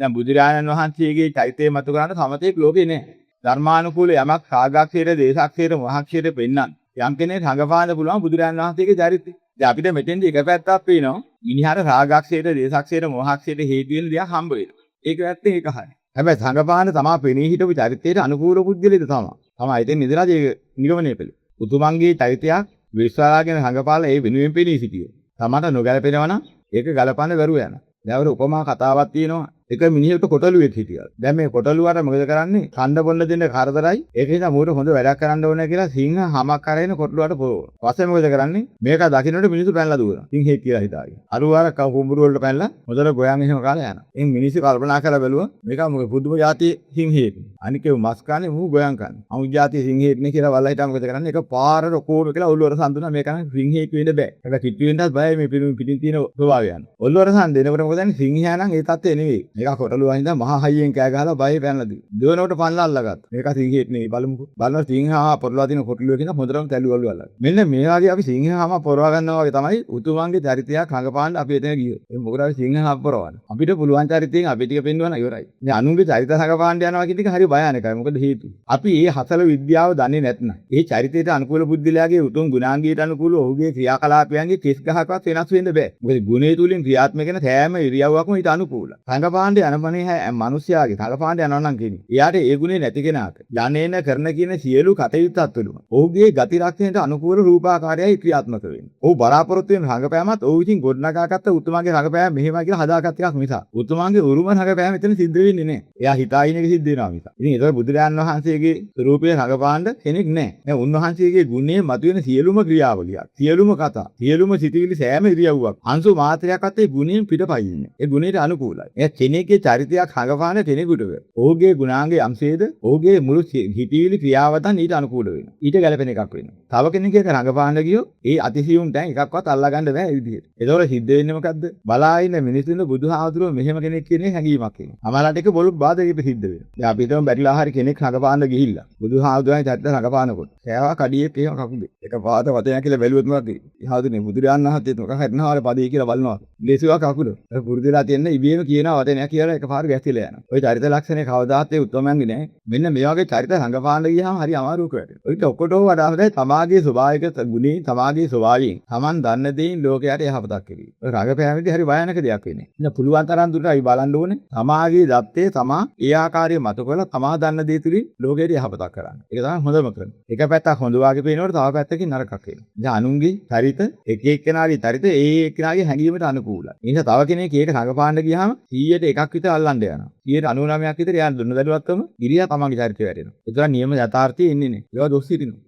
දැන් බුදුරජාණන් වහන්සේගේ චෛත්‍යය මතු කරන්න සමතේක් ලෝකේ නෑ. ධර්මානුකූල යමක් රාගාක්ෂේත්‍ර, දේශාක්ෂේත්‍ර, මොහාක්ෂේත්‍ර පෙන්නන්න. යම් කෙනෙක් රඟපාන්න පුළුවන් බුදුරජාණන් වහන්සේගේ චරිතය. දැන් අපිට මෙතෙන්දි එක පැත්තක් පේනවා. මිනිහාට රාගාක්ෂේත්‍ර, දේශාක්ෂේත්‍ර, මොහාක්ෂේත්‍ර හේතු වෙන දෙයක් හම්බ වෙනවා. ඒක ඇත්තේ ඒක හරිය. හැබැයි රඟපාන තමා පෙනී හිටපු චරිතයට අනුකූල පුද්ගලෙද තමයි. තමයි ඉතින් ඉඳලා ඒක නිගමනය කළේ. උතුමන්ගේ චරිතයක් විශ්වාසාගෙන රඟපාලා ඒ වෙනුවෙන් පෙනී සිටියේ. තමට නොගැලපෙනවා නම් ඒක ගලපන්න බැරුව යනවා. දැන් උපමා කතාවක් තියෙනවා. එක මිනිහෙකුට කොටලුවෙක් හිටියා. දැන් මේ කොටලුවාට මොකද කරන්නේ? කන්න බොන්න දෙන්න කරදරයි. ඒක නිසා මූට හොඳ වැඩක් කරන්න ඕනේ කියලා සිංහ හමක් කරගෙන කොටලුවාට පොරවන. පස්සේ මොකද කරන්නේ? මේක දකින්නට මිනිස්සු පැනලා දුවනවා. සිංහෙක් කියලා හිතාගෙන. අරුවාර කුඹුරු වලට පැනලා හොඳට ගොයන් එහෙම කාලා යනවා. ඉතින් මිනිස්සු කල්පනා කරලා බැලුවා මේක මොකද පුදුම જાතිය සිංහෙක්. අනිකේ මස් කන්නේ මූ ගොයන් කන්නේ. අමු જાතිය සිංහෙක් නේ කියලා වල්ලා හිටා මොකද කරන්නේ? ඒක පාරට කොහොම කියලා ඔල්ලුවර සම්දුනා මේක නම් සිංහෙක් වෙන්න බෑ. ඒක කිට්ටු වෙන්නත් බයයි මේ පිටින් තියෙන ස්වභාවය යන. ඔල්ලුවර සම් දෙනකොට මොකද කරන්නේ? සිංහයා නම් ඒ තත්ත්වේ නෙවෙයි. මේක කොටලුවා හින්දා මහා හයියෙන් කෑ ගහලා බය පැනලා දි. දෙවනකොට පන්ලා අල්ලගත්තා. මේක සිංහෙක් නෙවෙයි බලමුකෝ. බලනවා සිංහා පොරලා දින කොටලුවකින් හොඳටම තැලුවලු අල්ලලා. මෙන්න මේ වගේ අපි සිංහාම පොරවා ගන්නවා වගේ තමයි උතුමන්ගේ චරිතයක් රඟපාන්න අපි එතන ගියොත්. ඒ මොකද අපි සිංහාම පොරවන්න. අපිට පුළුවන් චරිතයෙන් අපි ටික පෙන්වන්න ඉවරයි. දැන් අනුන්ගේ චරිත රඟපාන්න යනවා කියන එක හරි භයානකයි. මොකද හේතුව? අපි මේ හසල විද්‍යාව දන්නේ නැත්නම් ඒ චරිතයට අනුකූල බුද්ධිලයාගේ උතුම් ගුණාංගයට අනුකූල ඔහුගේ ක්‍රියාකලාපයන්ගේ කිස් ගහකවත් වෙනස් වෙන්න බෑ. මොකද ගුණේ තුලින් ක්‍රියාත්මක වෙන සෑම ඉරියව්වක්ම ඊට අනුකූලයි. රඟපාන්න යනපනේ මිනිස්යාගේ රඟපාන්න යනවා නම් කියන්නේ. එයාට ඒ ගුණේ නැති කෙනාට යන්නේන කරන කියන සියලු කටයුත්තත් තුළම ඔහුගේ ගති ලක්ෂණයට අනුකූල රූපාකාරයයි ක්‍රියාත්මක වෙන්නේ. ඔහු බලාපොරොත්තු වෙන රඟපෑමත් ඔහු විසින් ගොඩනගාගත්ත උතුමන්ගේ රඟපෑම මෙහෙමයි කියලා හදාගත් එකක් මිසක් උතුමන්ගේ උරුම රඟපෑම එතන සිද්ධ වෙන්නේ නැහැ. එයා හිතාගෙන එක සිද්ධ වෙනවා මිසක්. ඉතින් ඒක බුදුරජාණන් වහන්සේගේ ස්වරූපයේ රඟපාන්න කෙනෙක් නැහැ. දැන් උන්වහන්සේගේ ගුණයේ මතුවෙන සියලුම ක්‍රියාවලියක්, සියලුම කතා, සියලුම සිතිවිලි සෑම ඉරියව්වක් අංශු මාත්‍රයක්වත් ඒ ගුණයෙන් පිටපයින්නේ. ඒ ගුණයට අනුකූලයි. ඒ කෙනෙක්ගේ චරිතයක් රඟපාන කෙනෙකුට ඔහුගේ ගුණාංගයේ අංශයේද ඔහුගේ මුළු හිතවිලි ක්‍රියාවතන් ඊට අනුකූල වෙනවා. ඊට ගැලපෙන එකක් වෙනවා. තව කෙනෙක්ගේ රඟපාන්න ගියෝ ඒ අතිසියුම් තැන් එකක්වත් අල්ලා ගන්න බෑ ඒ විදිහට. ඒතකොට සිද්ධ වෙන්නේ මොකද්ද? බලා ඉන්න මිනිස්සුන්ගේ බුදුහාමුදුරුවෝ මෙහෙම කෙනෙක් කියන්නේ හැඟීමක් එනවා. අමලට එක බොළු බාධකෙ සිද්ධ වෙනවා. දැන් අපි හිතමු බැරිලා හරි කෙනෙක් රඟපාන්න ගිහිල්ලා බුදුහාමුදුරුවන්ගේ චරිත රඟපානකොට කෑවා කඩියෙත් එහෙම කකුලේ. එක පාද වතයක් කියලා බැලුවොත් මොකද? ඉහාදුනේ බුදුරජාණන් වහන්සේත් මොකක් හරිනවල පදේ කියලා බලනවා. ලේසිවා කකුල. ඒක පුරුදුලා තියෙන ඉබේම කියනවා වතනයක් කියලා එකපාර ගැසිලා යනවා. ওই චරිත ලක්ෂණේ කවදාත් ඒ උත්තරමයන්ගේ නෑ. මෙන්න මේ වගේ චරිත රඟපාන්න ගියාම හරි අමාරුක වැඩේ. ඔයිට ඔක්කොටම වඩා හොඳයි තමාගේ ස්වභාවික ගුණේ තමාගේ ස්වභාවයෙන් Taman දන්න දේෙන් ලෝකයට යහපතක් කෙරේ. ඔය රඟපෑමේදී හරි භයානක දෙයක් වෙන්නේ. ඉතින් පුළුවන් තරම් දුරට අපි බලන්න ඕනේ තමාගේ දත්තේ තමා ඒ ආකාරයේ මත කරලා තමා දන්න දේ තුලින් ලෝකයට යහපතක් කරන්න. ඒක තමයි හොඳම කරන්නේ. එක පැත්තක් හොඳ වාගේ පේනකොට තව පැත්තකින් නරකක් වෙනවා. දැන් අනුන්ගේ චරිත එක එක්කෙනාගේ චරිත ඒ එක්කෙනාගේ හැඟීමට අනුකූලයි. ඒ නිසා තව කෙනෙක් ඒක රඟපාන්න ගියාම 100ට එකක් විතර අල්ලන්න යනවා. 99ක් විතර යා දුන්න දඩුවත්කම ඉරියා තමන්ගේ චරිතය වැටෙනවා. ඒක නියම යථාර්ථයේ ඉන්නේ නේ. ඒවා දොස් හිටිනවා.